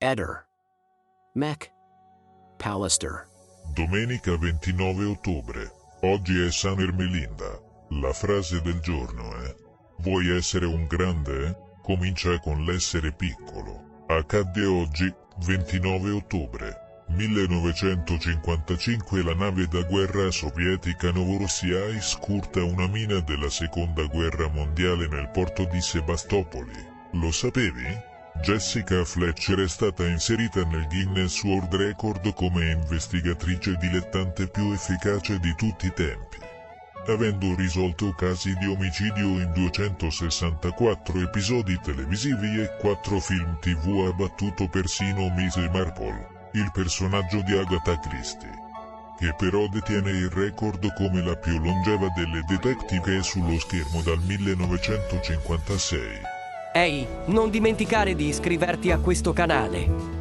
Eder. Mac. Pallister. Domenica 29 ottobre. Oggi è San Ermelinda. La frase del giorno è: vuoi essere un grande? Comincia con l'essere piccolo. Accadde oggi, 29 ottobre 1955, la nave da guerra sovietica Novorossiysk scurta una mina della seconda guerra mondiale nel porto di Sebastopoli. Lo sapevi? Jessica Fletcher è stata inserita nel Guinness World Record come investigatrice dilettante più efficace di tutti i tempi, avendo risolto casi di omicidio in 264 episodi televisivi e 4 film TV. Ha battuto persino Miss Marple, il personaggio di Agatha Christie, che però detiene il record come la più longeva delle detective sullo schermo dal 1956. Ehi, non dimenticare di iscriverti a questo canale.